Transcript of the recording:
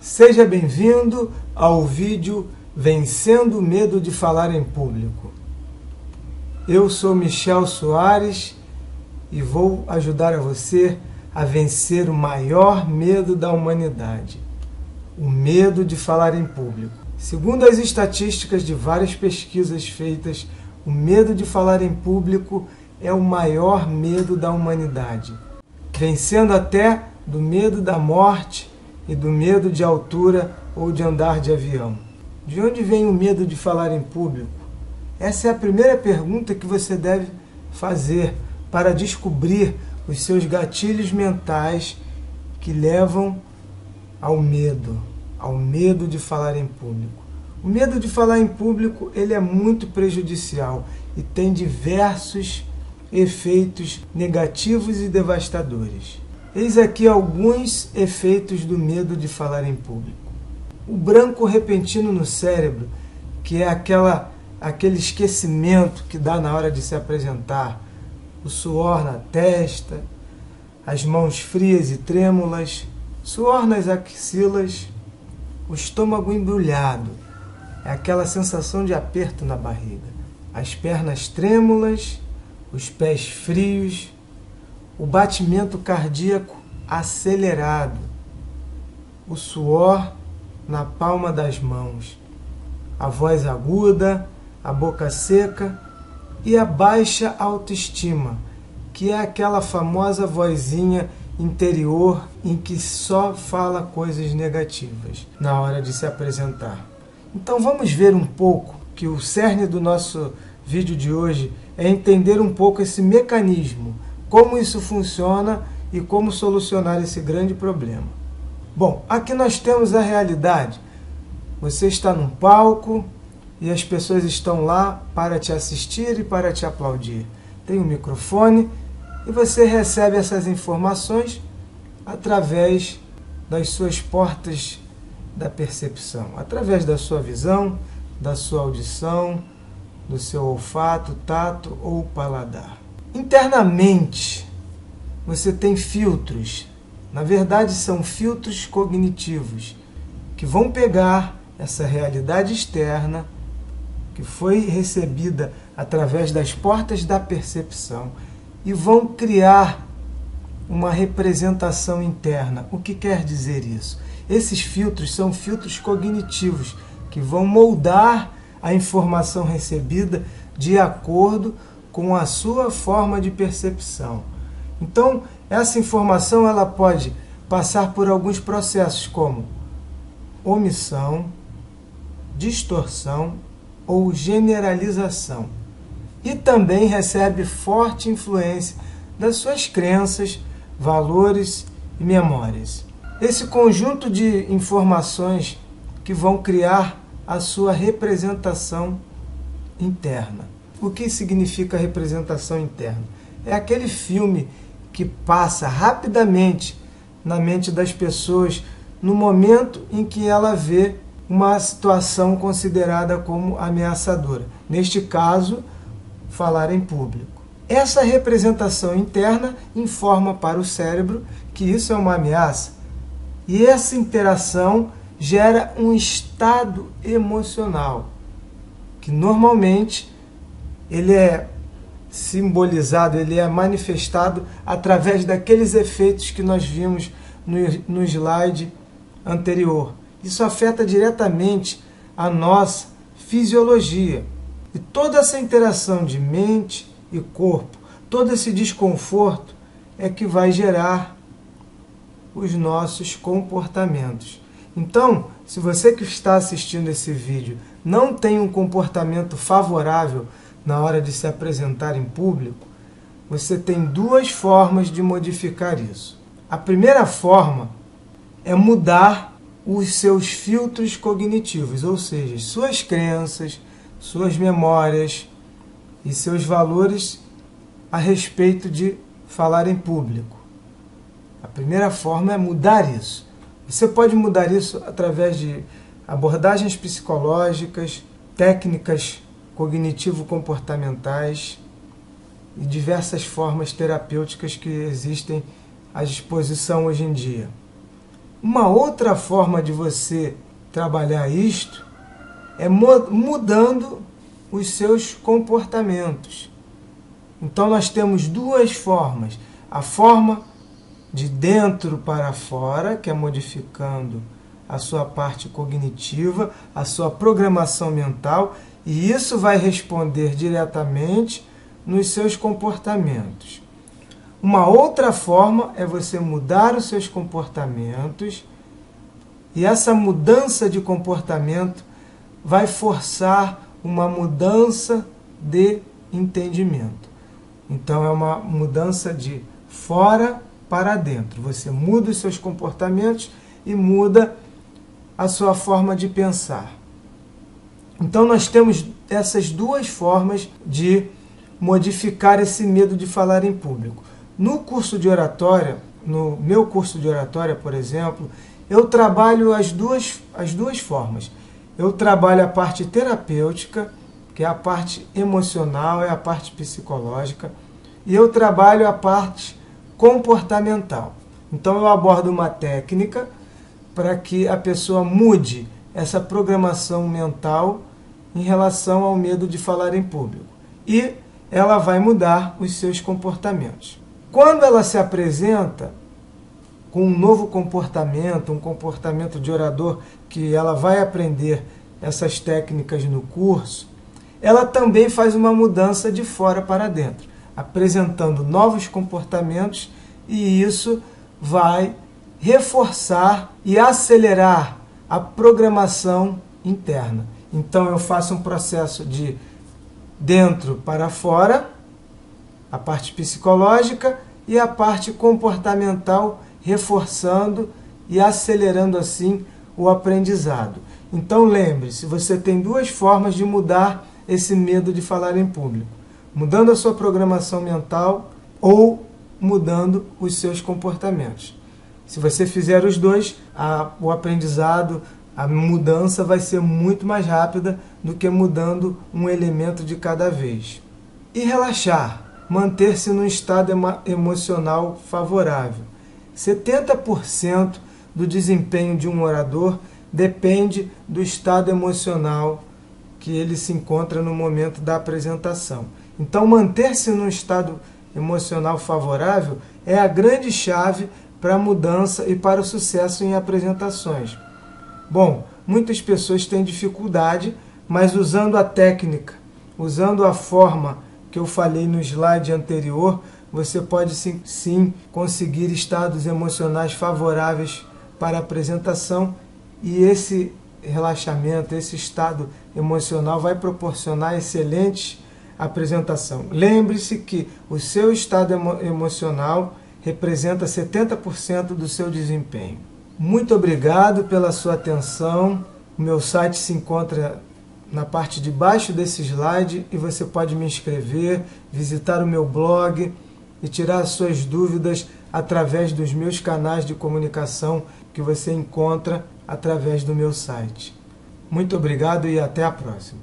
Seja bem-vindo ao vídeo Vencendo o Medo de Falar em Público. Eu sou Michel Soares e vou ajudar a você a vencer o maior medo da humanidade, o medo de falar em público. Segundo as estatísticas de várias pesquisas feitas, o medo de falar em público é o maior medo da humanidade, vencendo até do medo da morte e do medo de altura ou de andar de avião. De onde vem o medo de falar em público? Essa é a primeira pergunta que você deve fazer para descobrir os seus gatilhos mentais que levam ao medo de falar em público. O medo de falar em público, ele é muito prejudicial e tem diversos efeitos negativos e devastadores. Eis aqui alguns efeitos do medo de falar em público. O branco repentino no cérebro, que é aquele esquecimento que dá na hora de se apresentar, o suor na testa, as mãos frias e trêmulas, suor nas axilas, o estômago embrulhado, é aquela sensação de aperto na barriga, as pernas trêmulas, os pés frios, o batimento cardíaco acelerado, o suor na palma das mãos, a voz aguda, a boca seca e a baixa autoestima, que é aquela famosa vozinha interior em que só fala coisas negativas na hora de se apresentar. Então vamos ver um pouco, que o cerne do nosso vídeo de hoje é entender um pouco esse mecanismo, como isso funciona e como solucionar esse grande problema. Bom, aqui nós temos a realidade. Você está num palco e as pessoas estão lá para te assistir e para te aplaudir. Tem um microfone e você recebe essas informações através das suas portas da percepção, através da sua visão, da sua audição, do seu olfato, tato ou paladar. Internamente, você tem filtros. Na verdade, são filtros cognitivos que vão pegar essa realidade externa que foi recebida através das portas da percepção e vão criar uma representação interna. O que quer dizer isso? Esses filtros são filtros cognitivos que vão moldar a informação recebida de acordo com a sua forma de percepção. Então, essa informação ela pode passar por alguns processos como omissão, distorção ou generalização. E também recebe forte influência das suas crenças, valores e memórias. Esse conjunto de informações que vão criar a sua representação interna. O que significa representação interna? É aquele filme que passa rapidamente na mente das pessoas no momento em que ela vê uma situação considerada como ameaçadora. Neste caso, falar em público. Essa representação interna informa para o cérebro que isso é uma ameaça. E essa interação gera um estado emocional, que normalmente ele é simbolizado, ele é manifestado através daqueles efeitos que nós vimos no slide anterior. Isso afeta diretamente a nossa fisiologia. E toda essa interação de mente e corpo, todo esse desconforto é que vai gerar os nossos comportamentos. Então, se você que está assistindo esse vídeo não tem um comportamento favorável na hora de se apresentar em público, você tem duas formas de modificar isso. A primeira forma é mudar os seus filtros cognitivos, ou seja, suas crenças, suas memórias e seus valores a respeito de falar em público. A primeira forma é mudar isso. Você pode mudar isso através de abordagens psicológicas, técnicas cognitivo-comportamentais e diversas formas terapêuticas que existem à disposição hoje em dia. Uma outra forma de você trabalhar isto é mudando os seus comportamentos. Então nós temos duas formas. A forma de dentro para fora, que é modificando a sua parte cognitiva, a sua programação mental, e isso vai responder diretamente nos seus comportamentos. Uma outra forma é você mudar os seus comportamentos, e essa mudança de comportamento vai forçar uma mudança de entendimento. Então é uma mudança de fora para dentro. Você muda os seus comportamentos e muda a sua forma de pensar. Então nós temos essas duas formas de modificar esse medo de falar em público. No curso de oratória, no meu curso de oratória, por exemplo, eu trabalho as duas formas. Eu trabalho a parte terapêutica, que é a parte emocional, é a parte psicológica, e eu trabalho a parte comportamental. Então eu abordo uma técnica para que a pessoa mude essa programação mental em relação ao medo de falar em público. E ela vai mudar os seus comportamentos. Quando ela se apresenta com um novo comportamento, um comportamento de orador, que ela vai aprender essas técnicas no curso, ela também faz uma mudança de fora para dentro, apresentando novos comportamentos, e isso vai reforçar e acelerar a programação interna. Então eu faço um processo de dentro para fora, a parte psicológica, e a parte comportamental, reforçando e acelerando assim o aprendizado. Então lembre-se, você tem duas formas de mudar esse medo de falar em público: mudando a sua programação mental ou mudando os seus comportamentos. Se você fizer os dois, o aprendizado, a mudança vai ser muito mais rápida do que mudando um elemento de cada vez. E relaxar, manter-se num estado emocional favorável. 70% do desempenho de um orador depende do estado emocional que ele se encontra no momento da apresentação. Então, manter-se num estado emocional favorável é a grande chave para a mudança e para o sucesso em apresentações. Bom, muitas pessoas têm dificuldade, mas usando a técnica, usando a forma que eu falei no slide anterior, você pode sim conseguir estados emocionais favoráveis para a apresentação, e esse relaxamento, esse estado emocional vai proporcionar excelente apresentação. Lembre-se que o seu estado emocional representa 70% do seu desempenho. Muito obrigado pela sua atenção. O meu site se encontra na parte de baixo desse slide e você pode me inscrever, visitar o meu blog e tirar as suas dúvidas através dos meus canais de comunicação que você encontra através do meu site. Muito obrigado e até a próxima.